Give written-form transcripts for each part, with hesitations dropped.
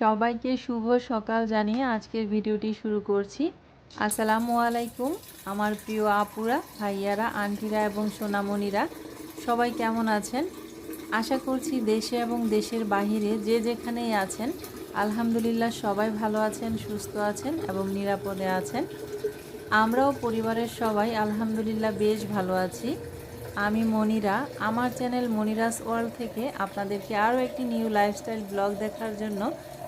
সবাইকে শুভ সকাল জানিয়ে আজকের ভিডিওটি শুরু করছি। আসসালামু আলাইকুম আমার প্রিয় আপুরা, ভাইয়ারা, আন্টিরা এবং সোনামণিরা, সবাই কেমন আছেন? আশা করছি দেশে এবং দেশের বাহিরে যে যেখানেই আছেন আলহামদুলিল্লাহ সবাই ভালো আছেন, সুস্থ আছেন এবং নিরাপদে আছেন। আমরাও পরিবারের সবাই আলহামদুলিল্লাহ বেশ ভালো আছি। আমি মনিরা, আমার চ্যানেল মনিরাস ওয়ার্ল্ড থেকে আপনাদেরকে আরও একটি নিউ লাইফস্টাইল ব্লগ দেখার জন্য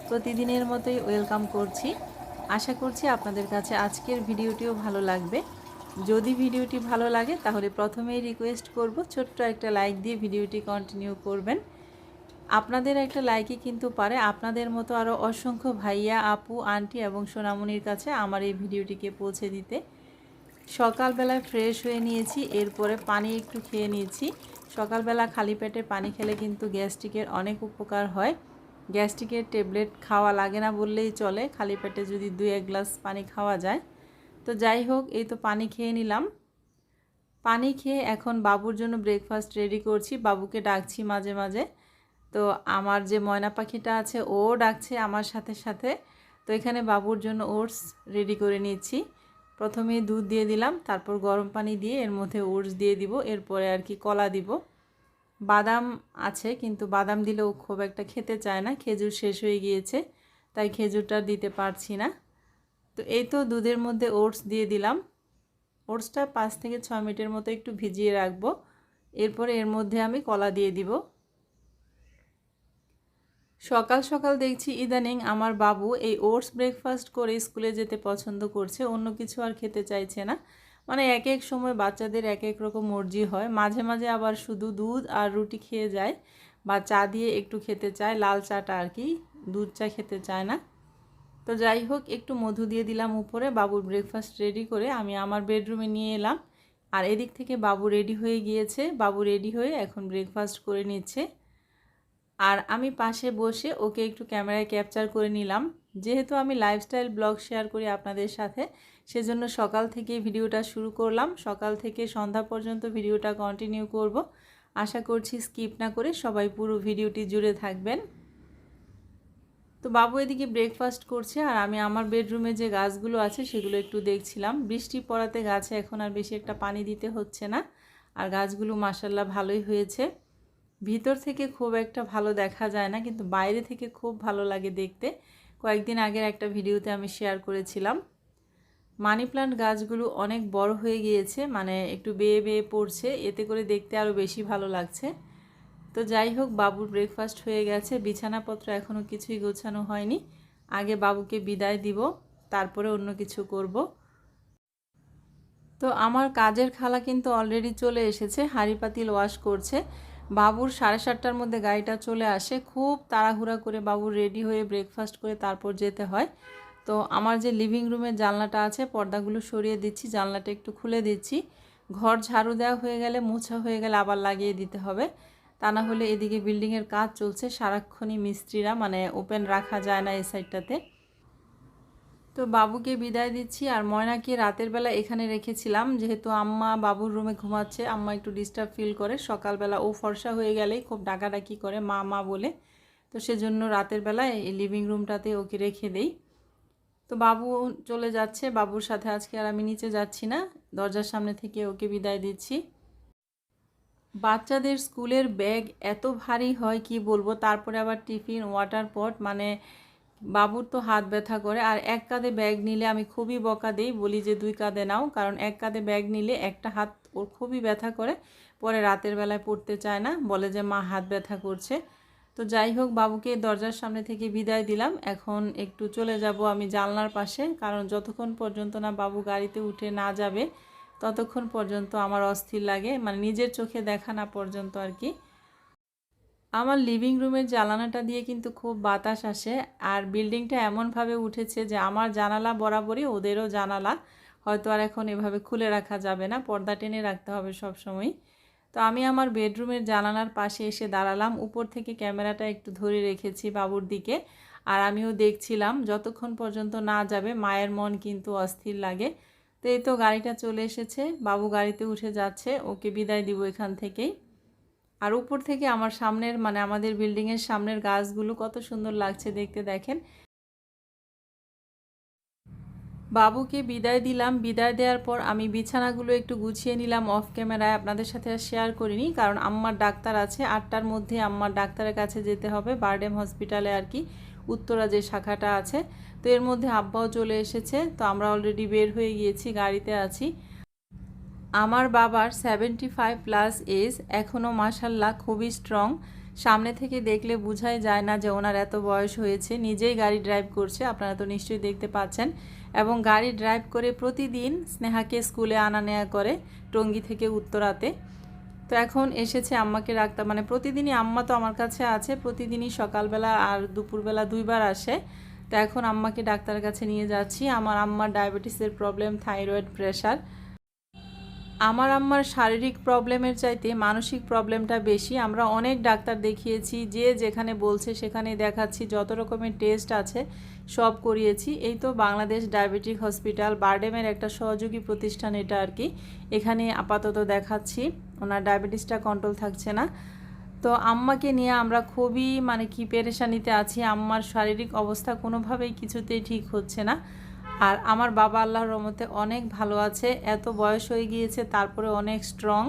প্রতিদিনের মতোই ওয়েলকাম করছি। আশা করছি আপনাদের কাছে আজকের ভিডিওটিও ভালো লাগবে। যদি ভিডিওটি ভালো লাগে তাহলে প্রথমেই রিকোয়েস্ট করব ছোট্ট একটা লাইক দিয়ে ভিডিওটি কন্টিনিউ করবেন। আপনাদের একটা লাইকই কিন্তু পারে আপনাদের মতো আরও অসংখ্য ভাইয়া, আপু, আন্টি এবং সোনামণির কাছে আমার এই ভিডিওটিকে পৌঁছে দিতে। সকালবেলায় ফ্রেশ হয়ে নিয়েছি, এরপরে পানি একটু খেয়ে নিয়েছি। সকালবেলা খালি পেটে পানি খেলে কিন্তু গ্যাস্ট্রিকের অনেক উপকার হয়। গ্যাস্ট্রিকের ট্যাবলেট খাওয়া লাগে না বললেই চলে, খালি পেটে যদি 2-1 গ্লাস পানি খাওয়া যায়। তো যাই হোক, এই তো পানি খেয়ে নিলাম। পানি খেয়ে এখন বাবুর জন্য ব্রেকফাস্ট রেডি করছি। বাবুকে ডাকছি মাঝে মাঝে। তো আমার যে ময়না পাখিটা আছে ও ডাকছে আমার সাথে সাথে। তো এখানে বাবুর জন্য ওটস রেডি করে নিচ্ছি। প্রথমে দুধ দিয়ে দিলাম, তারপর গরম পানি দিয়ে এর মধ্যে ওটস দিয়ে দিব, এরপরে আর কি কলা দিব। বাদাম আছে কিন্তু বাদাম দিলেও খুব একটা খেতে চায় না, খেজুর শেষ হয়ে গিয়েছে তাই খেজুরটা দিতে পারছি না। তো এই তো দুধের মধ্যে ওটস দিয়ে দিলাম। ওটসটা 5 থেকে 6 মিনিটের মতো একটু ভিজিয়ে রাখবো। এরপরে এর মধ্যে আমি কলা দিয়ে দিব। সকাল সকাল দেখছি ইদানিং আমার বাবু এই ওটস ব্রেকফাস্ট করে স্কুলে যেতে পছন্দ করছে, অন্য কিছু আর খেতে চাইছে না। মানে এক এক সময় বাচ্চাদের এক এক রকম মর্জি হয়, মাঝে মাঝে আবার শুধু দুধ আর রুটি খেয়ে যায় বা চা দিয়ে একটু খেতে চায়, লাল চাটা আর কি, দুধ চা খেতে চায় না। তো যাই হোক, একটু মধু দিয়ে দিলাম উপরে। বাবুর ব্রেকফাস্ট রেডি করে আমি আমার বেডরুমে নিয়ে এলাম। আর এদিক থেকে বাবু রেডি হয়ে গিয়েছে, বাবু রেডি হয়ে এখন ব্রেকফাস্ট করে নিচ্ছে। আর আমি পাশে বসে ওকে একটু ক্যামেরায় ক্যাপচার করে নিলাম। যেহেতু আমি লাইফস্টাইল ব্লগ শেয়ার করি আপনাদের সাথে, সেজন্য সকাল থেকে ভিডিওটা শুরু করলাম। সকাল থেকে সন্ধ্যা পর্যন্ত ভিডিওটা কন্টিনিউ করব। আশা করছি স্কিপ না করে সবাই পুরো ভিডিওটি জুড়ে থাকবেন। তো বাবু এদিকে ব্রেকফাস্ট করছে আর আমি আমার বেডরুমে যে গাছগুলো আছে সেগুলো একটু দেখছিলাম। বৃষ্টি পড়াতে গাছে এখন আর বেশি একটা পানি দিতে হচ্ছে না, আর গাছগুলো মাশাআল্লাহ ভালোই হয়েছে। ভিতর থেকে খুব একটা ভালো দেখা যায় না, কিন্তু বাইরে থেকে খুব ভালো লাগে দেখতে। কয়েকদিন আগের একটা ভিডিওতে আমি শেয়ার করেছিলাম। মানি প্লান্ট গাছগুলো অনেক বড় হয়ে গিয়েছে, মানে একটু বেয়ে বেয়ে পড়ছে, এতে করে দেখতে আরও বেশি ভালো লাগছে। তো যাই হোক, বাবুর ব্রেকফাস্ট হয়ে গেছে, বিছানাপত্র এখনও কিছুই গোছানো হয়নি। আগে বাবুকে বিদায় দিব, তারপরে অন্য কিছু করব। তো আমার কাজের খালা কিন্তু অলরেডি চলে এসেছে, হাঁড়ি পাতিল ওয়াশ করছে। বাবুর 7:30টার মধ্যে গাড়িটা চলে আসে, খুব তাড়াহুড়া করে বাবুর রেডি হয়ে ব্রেকফাস্ট করে তারপর যেতে হয়। তো আমার যে লিভিং রুমের জানলাটা আছে, পর্দাগুলো সরিয়ে দিচ্ছি, জানলাটা একটু খুলে দিচ্ছি। ঘর ঝাড়ু দেওয়া হয়ে গেলে, মোছা হয়ে গেলে আবার লাগিয়ে দিতে হবে, তা না হলে এদিকে বিল্ডিংয়ের কাজ চলছে, সারাক্ষণই মিস্ত্রিরা, মানে ওপেন রাখা যায় না এই সাইডটাতে। তো বাবুকে বিদায় দিচ্ছি। আর ময়নাকে রাতের বেলা এখানে রেখেছিলাম, যেহেতু আম্মা বাবুর রুমে ঘুমাচ্ছে, আম্মা একটু ডিস্টার্ব ফিল করে। সকালবেলা ও ফর্সা হয়ে গেলেই খুব ডাকাডাকি করে মা মা বলে, তো সেজন্য রাতের বেলা এই লিভিং রুমটাতে ওকে রেখে দেই। তো বাবু চলে যাচ্ছে, বাবুর সাথে আজকে আর আমি নিচে যাচ্ছি না, দরজার সামনে থেকে ওকে বিদায় দিচ্ছি। বাচ্চাদের স্কুলের ব্যাগ এত ভারী হয় কি বলবো, তারপরে আবার টিফিন, ওয়াটার পট, মানে বাবুর তো হাত ব্যথা করে। আর এক কাঁধে ব্যাগ নিলে আমি খুবই বকা দিই, বলি যে 2 কাঁধে নাও, কারণ এক কাঁধে ব্যাগ নিলে একটা হাত ওর খুবই ব্যথা করে, পরে রাতের বেলায় পড়তে চায় না, বলে যে মা হাত ব্যথা করছে। তো যাই হোক, বাবুকে দরজার সামনে থেকে বিদায় দিলাম। এখন একটু চলে যাব আমি জানলার পাশে, কারণ যতক্ষণ পর্যন্ত না বাবু গাড়িতে উঠে না যাবে ততক্ষণ পর্যন্ত আমার অস্থির লাগে, মানে নিজের চোখে দেখা না পর্যন্ত আর কি। আমার লিভিং রুমের জানালাটা দিয়ে কিন্তু খুব বাতাস আসে, আর বিল্ডিংটা এমনভাবে উঠেছে যে আমার জানালা বরাবরই ওদেরও জানালা, হয়তো আর এখন এভাবে খুলে রাখা যাবে না, পর্দা টেনে রাখতে হবে সব সময়। তো আমি আমার বেডরুমের জানালার পাশে এসে দাঁড়ালাম, উপর থেকে ক্যামেরাটা একটু ধরে রেখেছি বাবুর দিকে, আর আমিও দেখছিলাম। যতক্ষণ পর্যন্ত না যাবে মায়ের মন কিন্তু অস্থির লাগে। তো এই তো গাড়িটা চলে এসেছে, বাবু গাড়িতে উঠে যাচ্ছে, ওকে বিদায় দিব এখান থেকেই। আর উপর থেকে আমার সামনের মানে আমাদের বিল্ডিংয়ের সামনের গাছগুলো কত সুন্দর লাগছে দেখতে, দেখেন। বাবুকে বিদায় দিলাম। বিদায় দেওয়ার পর আমি বিছানাগুলো একটু গুছিয়ে নিলাম অফ ক্যামেরায়, আপনাদের সাথে আর শেয়ার করিনি, কারণ আম্মার ডাক্তার আছে 8টার মধ্যে। আম্মার ডাক্তারের কাছে যেতে হবে বারডেম হসপিটালে আর কি, উত্তরা যে শাখাটা আছে। তো এর মধ্যে আব্বাও চলে এসেছে, তো আমরা অলরেডি বের হয়ে গিয়েছি, গাড়িতে আছি। আমার বাবার 75+ এজ, এখনও মাশাল্লাহ খুবই স্ট্রং। সামনে থেকে দেখলে বোঝাই যায় না যে ওনার এত বয়স হয়েছে। নিজেই গাড়ি ড্রাইভ করছে, আপনারা তো নিশ্চয়ই দেখতে পাচ্ছেন। এবং গাড়ি ড্রাইভ করে প্রতিদিন স্নেহাকে স্কুলে আনা নেওয়া করে টঙ্গী থেকে উত্তরাতে। তো এখন এসেছে আম্মাকে রাখতে, মানে প্রতিদিনই আম্মা তো আমার কাছে আছে, প্রতিদিনই সকালবেলা আর দুপুরবেলা 2বার আসে। তো এখন আম্মাকে ডাক্তারের কাছে নিয়ে যাচ্ছি। আমার আম্মার ডায়াবেটিসের প্রবলেম, থাইরয়েড, প্রেশার। আমার আম্মার শারীরিক প্রবলেমের চাইতে মানসিক প্রবলেমটা বেশি। আমরা অনেক ডাক্তার দেখিয়েছি, যে যেখানে বলছে সেখানে দেখাচ্ছি, যত রকমের টেস্ট আছে সব করিয়েছি। এই তো বাংলাদেশ ডায়াবেটিক হসপিটাল, বারডেমের একটা সহযোগী প্রতিষ্ঠান এটা আর কি, এখানে আপাতত দেখাচ্ছি। ওনার ডায়াবেটিসটা কন্ট্রোল থাকছে না। তো আম্মাকে নিয়ে আমরা খুবই মানে কি পেরেশানিতে আছি। আম্মার শারীরিক অবস্থা কোনোভাবেই কিছুতেই ঠিক হচ্ছে না। আর আমার বাবা আল্লাহর রহমতে অনেক ভালো আছে, এত বয়স হয়ে গিয়েছে তারপরে অনেক স্ট্রং।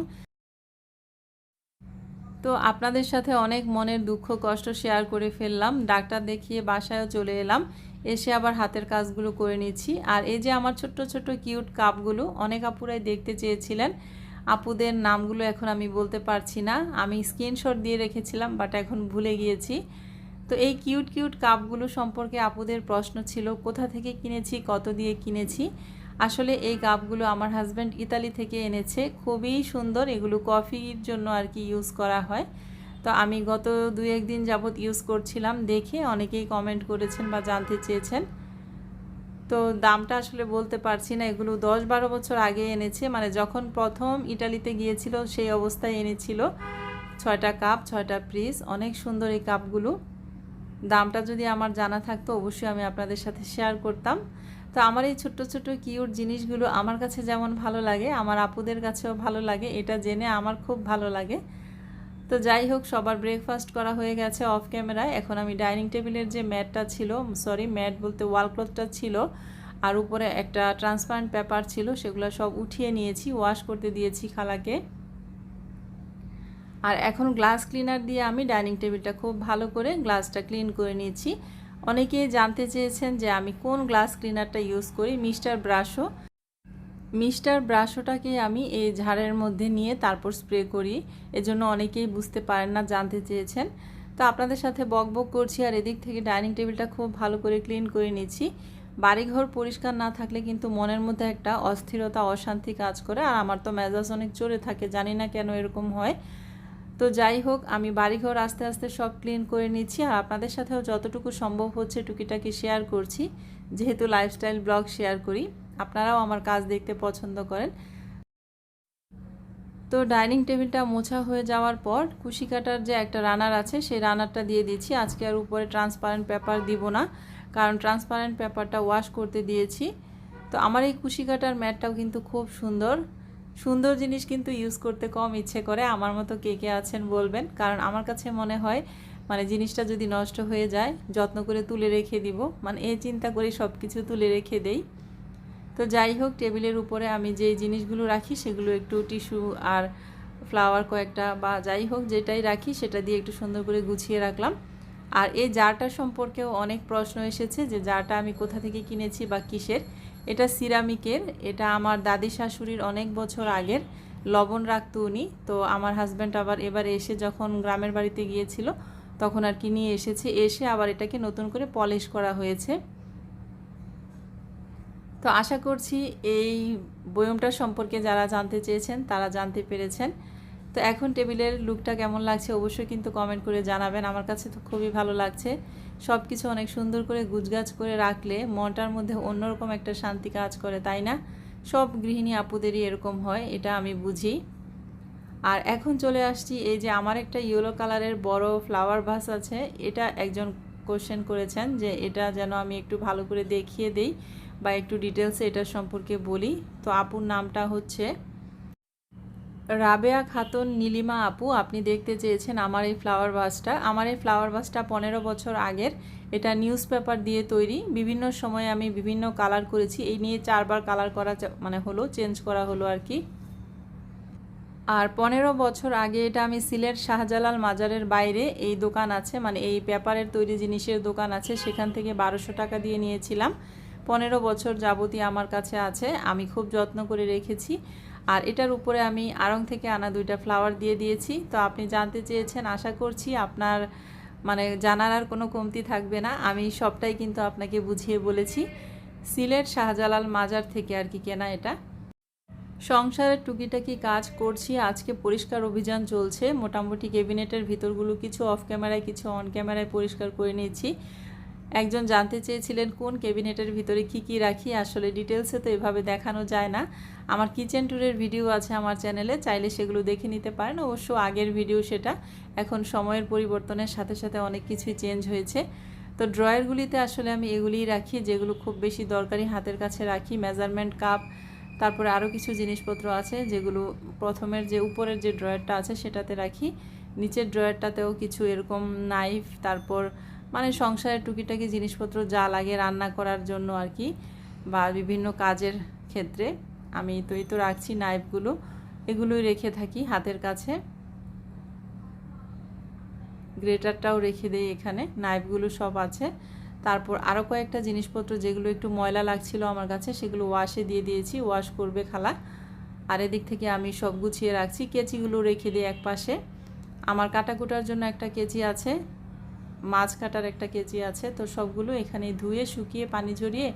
তো আপনাদের সাথে অনেক মনের দুঃখ কষ্ট শেয়ার করে ফেললাম। ডাক্তার দেখিয়ে বাসায়ও চলে এলাম, এসে আবার হাতের কাজগুলো করে নিচ্ছি। আর এই যে আমার ছোট্ট ছোট্ট কিউট কাপগুলো, অনেক আপুরাই দেখতে চেয়েছিলেন। আপুদের নামগুলো এখন আমি বলতে পারছি না, আমি স্ক্রিনশট দিয়ে রেখেছিলাম বাট এখন ভুলে গিয়েছি। তো এই কিউট কিউট কাপগুলো সম্পর্কে আপুদের প্রশ্ন ছিল, কোথা থেকে কিনেছি, কত দিয়ে কিনেছি। আসলে এই কাপগুলো আমার হাজব্যান্ড ইতালি থেকে এনেছে, খুবই সুন্দর। এগুলো কফির জন্য আর কি ইউজ করা হয়। তো আমি গত 2-1 দিন যাবত ইউজ করছিলাম, দেখে অনেকেই কমেন্ট করেছেন বা জানতে চেয়েছেন। তো দামটা আসলে বলতে পারছি না, এগুলো 10-12 বছর আগে এনেছে, মানে যখন প্রথম ইটালিতে গিয়েছিল সেই অবস্থায় এনেছিল। 6টা কাপ, 6টা পিস, অনেক সুন্দর এই কাপগুলো। দামটা যদি আমার জানা থাকতো অবশ্যই আমি আপনাদের সাথে শেয়ার করতাম। তো আমার এই ছোট্ট ছোট্ট কিউট জিনিসগুলো আমার কাছে যেমন ভালো লাগে, আমার আপুদের কাছেও ভালো লাগে, এটা জেনে আমার খুব ভালো লাগে। তো যাই হোক, সবার ব্রেকফাস্ট করা হয়ে গেছে অফ ক্যামেরায়। এখন আমি ডাইনিং টেবিলের যে ম্যাটটা ছিল, সরি ম্যাট বলতে ওয়াল ক্লথটা ছিল, আর উপরে একটা ট্রান্সপারেন্ট পেপার ছিল, সেগুলো সব উঠিয়ে নিয়েছি, ওয়াশ করতে দিয়েছি খালাকে। আর এখন গ্লাস ক্লিনার দিয়ে আমি ডাইনিং টেবিলটা খুব ভালো করে গ্লাসটা ক্লিন করে নিয়েছি। অনেকেই জানতে চেয়েছেন যে আমি কোন গ্লাস ক্লিনারটা ইউজ করি। মিস্টার ব্রাশোটাকে আমি এই ঝাড়ের মধ্যে নিয়ে তারপর স্প্রে করি, এজন্য অনেকেই বুঝতে পারেন না, জানতে চেয়েছেন। তো আপনাদের সাথে বকবক করছি আর এদিক থেকে ডাইনিং টেবিলটা খুব ভালো করে ক্লিন করে নিচ্ছি। বাড়িঘর পরিষ্কার না থাকলে কিন্তু মনের মধ্যে একটা অস্থিরতা, অশান্তি কাজ করে। আর আমার তো মেজাজ অনেক চড়ে থাকে, জানি না কেন এরকম হয়। তো যাই হোক, আমি বাড়িঘর আস্তে আস্তে সব ক্লিন করে নিচ্ছি, আর আপনাদের সাথেও যতটুকু সম্ভব হচ্ছে টুকিটাকি শেয়ার করছি, যেহেতু লাইফস্টাইল ব্লগ শেয়ার করি, আপনারাও আমার কাজ দেখতে পছন্দ করেন। তো ডাইনিং টেবিলটা মোছা হয়ে যাওয়ার পর কুশি কাটার যে একটা রানার আছে সেই রানারটা দিয়ে দিচ্ছি। আজকে আর উপরে ট্রান্সপারেন্ট পেপার দিব না, কারণ ট্রান্সপারেন্ট পেপারটা ওয়াশ করতে দিয়েছি। তো আমার এই কুশি কাটার ম্যাটটাও কিন্তু খুব সুন্দর। সুন্দর জিনিস কিন্তু ইউজ করতে কম ইচ্ছে করে, আমার মতো কে কে আছেন বলবেন। কারণ আমার কাছে মনে হয় মানে জিনিসটা যদি নষ্ট হয়ে যায় যত্ন করে তুলে রেখে দিব, মানে এই চিন্তা করে সব কিছু তুলে রেখে দেই। তো যাই হোক, টেবিলের উপরে আমি যে জিনিসগুলো রাখি সেগুলো একটু টিস্যু আর ফ্লাওয়ার কয়েকটা বা যাই হোক যেটাই রাখি সেটা দিয়ে একটু সুন্দর করে গুছিয়ে রাখলাম। আর এই জারটা সম্পর্কেও অনেক প্রশ্ন এসেছে যে জারটা আমি কোথা থেকে কিনেছি বা কিসের। এটা সিরামিকের, এটা আমার দাদি শাশুড়ির অনেক বছর আগের, লবণ রাখতো উনি। তো আমার হাজব্যান্ড আবার এবারে এসে যখন গ্রামের বাড়িতে গিয়েছিল তখন আর কি নিয়ে এসেছে, এসে আবার এটাকে নতুন করে পলিশ করা হয়েছে। তো আশা করছি এই বয়মটা সম্পর্কে যারা জানতে চেয়েছেন তারা জানতে পেরেছেন। তো এখন টেবিলের লুকটা কেমন লাগছে অবশ্যই কিন্তু কমেন্ট করে জানাবেন। আমার কাছে তো খুবই ভালো লাগছে, সব কিছু অনেক সুন্দর করে গুছগাছ করে রাখলে মনটার মধ্যে অন্যরকম একটা শান্তি কাজ করে, তাই না? সব গৃহিণী আপুদেরই এরকম হয়, এটা আমি বুঝি। আর এখন চলে আসছি, এই যে আমার একটা ইয়েলো কালারের বড় ফ্লাওয়ার ভাস আছে, এটা একজন কোশ্চেন করেছেন যে এটা যেন আমি একটু ভালো করে দেখিয়ে দেই বা একটু ডিটেলসে এটার সম্পর্কে বলি। তো আপুর নামটা হচ্ছে রাবেয়া খাতুন নীলিমা আপু, আপনি দেখতে চেয়েছেন আমার এই ফ্লাওয়ার ভাসটা। আমার এই ফ্লাওয়ার ভাসটা 15 বছর আগের। এটা নিউজ পেপার দিয়ে তৈরি। বিভিন্ন সময়ে আমি বিভিন্ন কালার করেছি। এই নিয়ে 4বার কালার করা মানে হলো, চেঞ্জ করা হলো আর কি। আর 15 বছর আগে এটা আমি সিলেট শাহজালাল মাজারের বাইরে এই দোকান আছে, মানে এই পেপারের তৈরি জিনিসের দোকান আছে, সেখান থেকে 1200 টাকা দিয়ে নিয়েছিলাম। 15 বছর যাবতীয় আমার কাছে আছে, আমি খুব যত্ন করে রেখেছি। আর এটার উপরে আমি আড়ং থেকে আনা 2টা ফ্লাওয়ার দিয়ে দিয়েছি। তো আপনি জানতে চেয়েছেন, আশা করছি আপনার মানে জানার আর কোনো কমতি থাকবে না। আমি সবটাই কিন্তু আপনাকে বুঝিয়ে বলেছি। সিলেট শাহজালাল মাজার থেকে আর কি কেনা এটা। সংসারের টুকিটাকি কাজ করছি, আজকে পরিষ্কার অভিযান চলছে। মোটামুটি ক্যাবিনেটের ভিতরগুলো কিছু অফ ক্যামেরায় কিছু অন ক্যামেরায় পরিষ্কার করে নিয়েছি। একজন জানতে চেয়েছিলেন কোন ক্যাবিনেটের ভিতরে কি কি রাখি, আসলে ডিটেলসে তো এভাবে দেখানো যায় না। আমার কিচেন ট্যুরের ভিডিও আছে আমার চ্যানেলে, চাইলে সেগুলো দেখে নিতে পারেন। অবশ্য আগের ভিডিও সেটা, এখন সময়ের পরিবর্তনের সাথে সাথে অনেক কিছুই চেঞ্জ হয়েছে। তো ড্রয়ারগুলিতে আসলে আমি এগুলিই রাখি যেগুলো খুব বেশি দরকারি, হাতের কাছে রাখি। মেজারমেন্ট কাপ, তারপরে আরও কিছু জিনিসপত্র আছে যেগুলো প্রথমের যে উপরের যে ড্রয়ারটা আছে সেটাতে রাখি। নিচের ড্রয়ারটাতেও কিছু এরকম নাইফ, তারপর মানে সংসারের টুকিটাকি জিনিসপত্র যা লাগে রান্না করার জন্য আর কি, বা বিভিন্ন কাজের ক্ষেত্রে আমি তো রাখছি নাইফগুলো, এগুলোই রেখে থাকি হাতের কাছে। গ্রেটারটাও রেখে দেই এখানে, নাইফগুলো সব আছে। তারপর আরও কয়েকটা জিনিসপত্র যেগুলো একটু ময়লা লাগছিল আমার কাছে, সেগুলো ওয়াশে দিয়ে দিয়েছি, ওয়াশ করবে খালা। আর এদিক থেকে আমি সব গুছিয়ে রাখছি। কেচিগুলো রেখে দিই এক পাশে। আমার কাটাকুটার জন্য একটা কেচি আছে, মাছ কাটার একটা কেচি আছে। তো সবগুলো এখানে ধুয়ে শুকিয়ে পানি ঝরিয়ে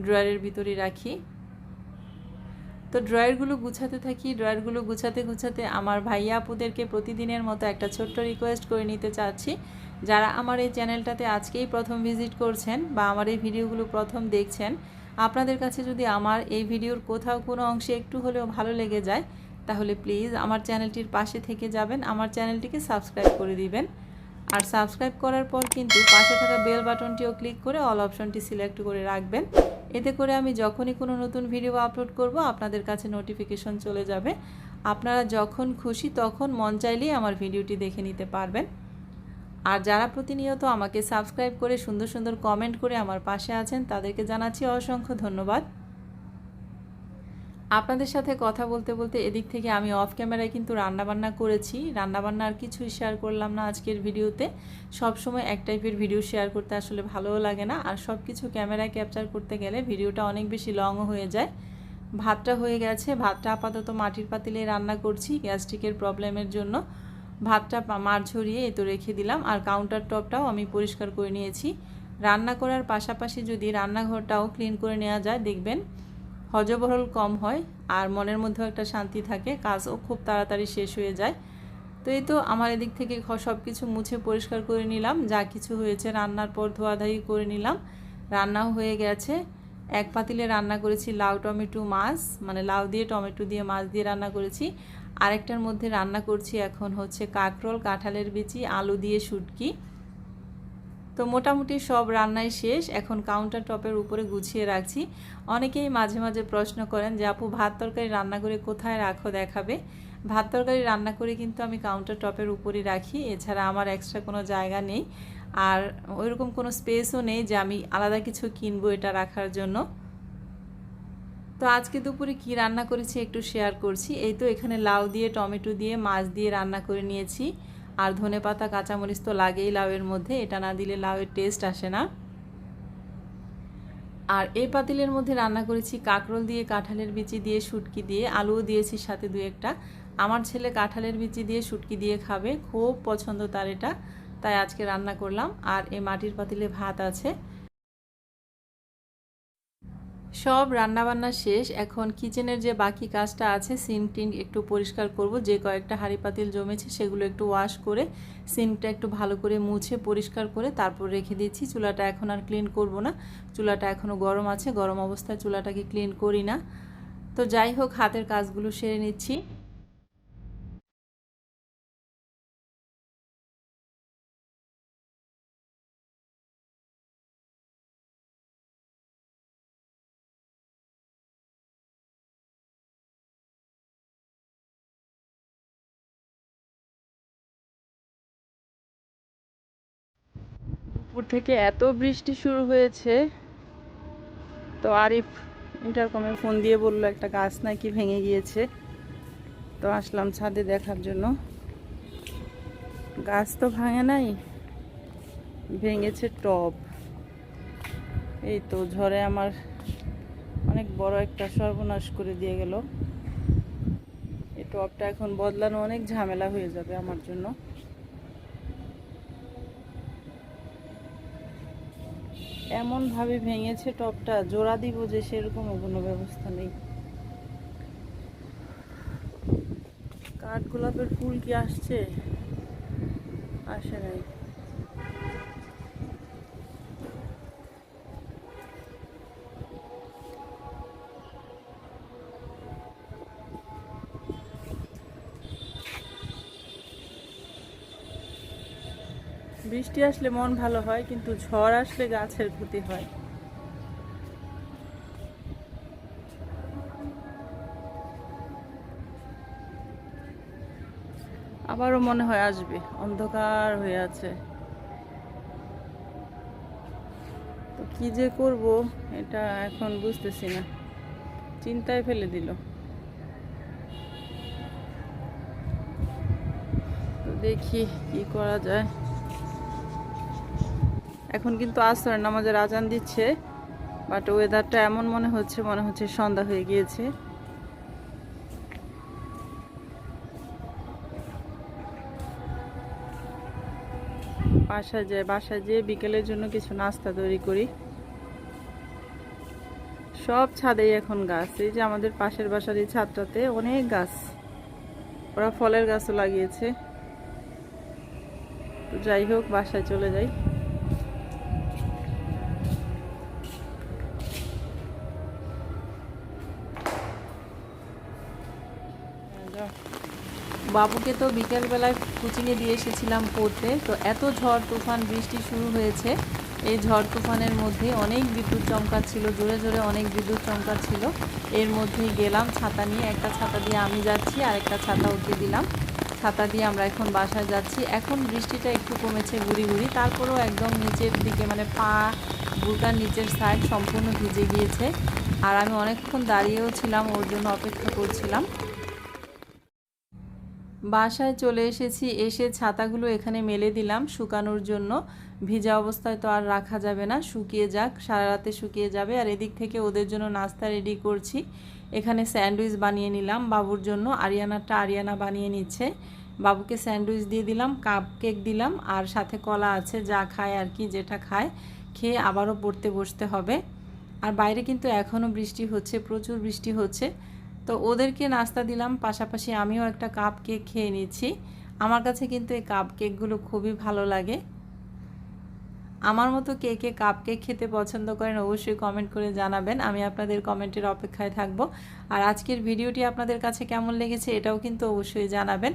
ড্রয়ারের ভিতরে রাখি। তো ড্রয়ারগুলো গুছাতে থাকি। ড্রয়ারগুলো গুছাতে গুছাতে আমার ভাইয়া আপুদেরকে প্রতিদিনের মতো একটা ছোট্ট রিকোয়েস্ট করে নিতে চাচ্ছি। যারা আমার এই চ্যানেলটাতে আজকেই প্রথম ভিজিট করছেন বা আমার এই ভিডিওগুলো প্রথম দেখছেন, আপনাদের কাছে যদি আমার এই ভিডিওর কোথাও কোনো অংশে একটু হলেও ভালো লেগে যায়, তাহলে প্লিজ আমার চ্যানেলটির পাশে থেকে যাবেন, আমার চ্যানেলটিকে সাবস্ক্রাইব করে দিবেন। আর সাবস্ক্রাইব করার পর কিন্তু পাশে থাকা বেল বাটনটিও ক্লিক করে অল অপশনটি সিলেক্ট করে রাখবেন। এতে করে আমি যখনই কোনো নতুন ভিডিও আপলোড করব আপনাদের কাছে নোটিফিকেশন চলে যাবে। আপনারা যখন খুশি তখন মন চাইলেই আমার ভিডিওটি দেখে নিতে পারবেন। আর যারা প্রতিনিয়ত আমাকে সাবস্ক্রাইব করে সুন্দর সুন্দর কমেন্ট করে আমার পাশে আছেন, তাদেরকে জানাচ্ছি অসংখ্য ধন্যবাদ। আপনাদের সাথে কথা বলতে বলতে এদিক থেকে আমি অফ ক্যামেরায় কিন্তু রান্নাবান্না করেছি। রান্নাবান্না আর কিছুই শেয়ার করলাম না আজকের ভিডিওতে। সব সময় এক টাইপের ভিডিও শেয়ার করতে আসলে ভালোও লাগে না, আর সব কিছু ক্যামেরায় ক্যাপচার করতে গেলে ভিডিওটা অনেক বেশি লংও হয়ে যায়। ভাতটা হয়ে গেছে, ভাতটা আপাতত মাটির পাতিলে রান্না করছি গ্যাস্ট্রিকের প্রবলেমের জন্য। ভাতটা মার ঝরিয়ে তো রেখে দিলাম। আর কাউন্টার টপটাও আমি পরিষ্কার করে নিয়েছি। রান্না করার পাশাপাশি যদি রান্নাঘরটাও ক্লিন করে নেওয়া যায়, দেখবেন হজবরল কম হয় আর মনের মধ্যেও একটা শান্তি থাকে, কাজও খুব তাড়াতাড়ি শেষ হয়ে যায়। তো এই তো আমার এদিক থেকে সব কিছু মুছে পরিষ্কার করে নিলাম, যা কিছু হয়েছে রান্নার পর ধোয়াধাই করে নিলাম। রান্নাও হয়ে গেছে। এক পাতিলে রান্না করেছি লাউ টমেটো মাছ, মানে লাউ দিয়ে টমেটো দিয়ে মাছ দিয়ে রান্না করেছি। আরেকটার মধ্যে রান্না করছি এখন হচ্ছে কাঁকরোল, কাঁঠালের বিচি, আলু দিয়ে শুটকি। তো মোটামুটি সব রান্নাই শেষ, এখন কাউন্টার টপের উপরে গুছিয়ে রাখছি। অনেকেই মাঝে মাঝে প্রশ্ন করেন যে আপু ভাত তরকারি রান্না করে কোথায় রাখো, দেখাবে। ভাত তরকারি রান্না করে কিন্তু আমি কাউন্টার টপের উপরই রাখি, এছাড়া আমার এক্সট্রা কোনো জায়গা নেই। আর ওইরকম কোনো স্পেসও নেই যে আমি আলাদা কিছু কিনবো এটা রাখার জন্য। তো আজকে দুপুরে কি রান্না করেছি একটু শেয়ার করছি। এই তো এখানে লাউ দিয়ে টমেটো দিয়ে মাছ দিয়ে রান্না করে নিয়েছি। আর ধনেপাতা কাঁচামরিচ তো লাগেই লাউয়ের মধ্যে, এটা না দিলে লাউয়ের টেস্ট আসে না। আর এই পাতিলের মধ্যে রান্না করেছি কাঁকরোল দিয়ে, কাঁঠালের বিচি দিয়ে, শুটকি দিয়ে, আলুও দিয়েছি সাথে দু একটা। আমার ছেলে কাঁঠালের বিচি দিয়ে শুটকি দিয়ে খাবে, খুব পছন্দ তার এটা, তাই আজকে রান্না করলাম। আর এই মাটির পাতিলে ভাত আছে। সব রান্নাবান্না শেষ, এখন কিচেনের যে বাকি কাজটা আছে, সিঙ্ক টিঙ্ক একটু পরিষ্কার করব। যে কয়েকটা হাঁড়ি পাতিল জমেছে সেগুলো একটু ওয়াশ করে সিঙ্কটা একটু ভালো করে মুছে পরিষ্কার করে তারপর রেখে দিয়েছি। চুলাটা এখন আর ক্লিন করব না, চুলাটা এখনও গরম আছে, গরম অবস্থায় চুলাটাকে ক্লিন করি না। তো যাই হোক, হাতের কাজগুলো সেরে নিচ্ছি। দুপুর থেকে এত বৃষ্টি শুরু হয়েছে, তো আরিফ ইন্টারকমে ফোন দিয়ে বললো একটা গাছ নাকি ভেঙে গিয়েছে। তো আসলাম ছাদে দেখার জন্য। গাছ তো ভাঙে নাই, ভেঙেছে টব। এই তো ঝড়ে আমার অনেক বড় একটা সর্বনাশ করে দিয়ে গেল। এই টবটা এখন বদলানো অনেক ঝামেলা হয়ে যাবে আমার জন্য। এমন ভাবে ভেঙেছে টবটা, জোড়া দিব যে সেরকমও কোনো ব্যবস্থা নেই। কাঠগোলাপের ফুল কি আসছে? আসে নাই। বৃষ্টি আসলে মন ভালো হয়, কিন্তু ঝড় আসলে গাছের ক্ষতি হয়। আবারও মনে হয় আসবে, অন্ধকার হয়ে আছে। তো কি যে করব এটা এখন বুঝতেছি না, চিন্তায় ফেলে দিল। তো দেখি কি করা যায়। এখন কিন্তু আসরের নামাজের আজান দিচ্ছে, বাট ওয়েদারটা এমন মনে হচ্ছে সন্ধ্যা হয়ে গিয়েছে। বাসায় যেয়ে বিকেলের জন্য কিছু নাস্তা তৈরি করি। সব ছাদেই এখন গাছ। এই যে আমাদের পাশের বাসার এই ছাদটাতে অনেক গাছ, ওরা ফলের গাছও লাগিয়েছে। তো যাই হোক, বাসায় চলে যাই। বাবুকে তো বিকেলবেলায় কোচিংয়ে দিয়ে এসেছিলাম পড়তে। তো এত ঝড় তুফান বৃষ্টি শুরু হয়েছে, এই ঝড় তুফানের মধ্যে অনেক বিদ্যুৎ চমকাচ্ছিল, জোরে জোরে অনেক বিদ্যুৎ চমকাচ্ছিল। এর মধ্যেই গেলাম ছাতা নিয়ে, একটা ছাতা দিয়ে আমি যাচ্ছি আর একটা ছাতা ওকে দিলাম। ছাতা দিয়ে আমরা এখন বাসায় যাচ্ছি। এখন বৃষ্টিটা একটু কমেছে গুড়ি গুড়ি, তারপরেও একদম নিচের দিকে মানে পা বুকার নিচের সাইড সম্পূর্ণ ভিজে গিয়েছে। আর আমি অনেকক্ষণ দাঁড়িয়েও ছিলাম, ওর জন্য অপেক্ষা করছিলাম। বাসায় চলে এসেছি, এসে ছাতাগুলো এখানে মেলে দিলাম শুকানোর জন্য। ভিজা অবস্থায় তো আর রাখা যাবে না, শুকিয়ে যাক, সারা রাতে শুকিয়ে যাবে। আর এদিক থেকে ওদের জন্য নাস্তা রেডি করছি। এখানে স্যান্ডউইচ বানিয়ে নিলাম বাবুর জন্য, আরিয়ানা বানিয়ে নিচ্ছে। বাবুকে স্যান্ডউইচ দিয়ে দিলাম, কাপ কেক দিলাম, আর সাথে কলা আছে, যা খায় আর কি, যেটা খায় খেয়ে আবারও পড়তে বসতে হবে। আর বাইরে কিন্তু এখনও বৃষ্টি হচ্ছে, প্রচুর বৃষ্টি হচ্ছে। তো ওদেরকে নাস্তা দিলাম, পাশাপাশি আমিও একটা কাপ কেক খেয়ে নিচ্ছি। আমার কাছে কিন্তু এই কাপ কেকগুলো খুবই ভালো লাগে। আমার মতো কে কে কাপ কেক খেতে পছন্দ করেন অবশ্যই কমেন্ট করে জানাবেন, আমি আপনাদের কমেন্টের অপেক্ষায় থাকব। আর আজকের ভিডিওটি আপনাদের কাছে কেমন লেগেছে এটাও কিন্তু অবশ্যই জানাবেন।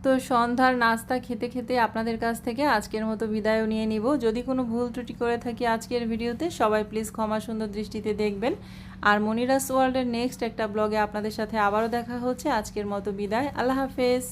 তো সন্ধ্যার নাস্তা খেতে খেতে আপনাদের কাছ থেকে আজকের মতো বিদায়ও নিয়ে নিব। যদি কোনো ভুল ত্রুটি করে থাকি আজকের ভিডিওতে, সবাই প্লিজ ক্ষমা সুন্দর দৃষ্টিতে দেখবেন। আর মনিরাস ওয়ার্ল্ডের নেক্সট একটা ব্লগে আপনাদের সাথে আবারও দেখা হচ্ছে। আজকের মতো বিদায়, আল্লাহ হাফেজ।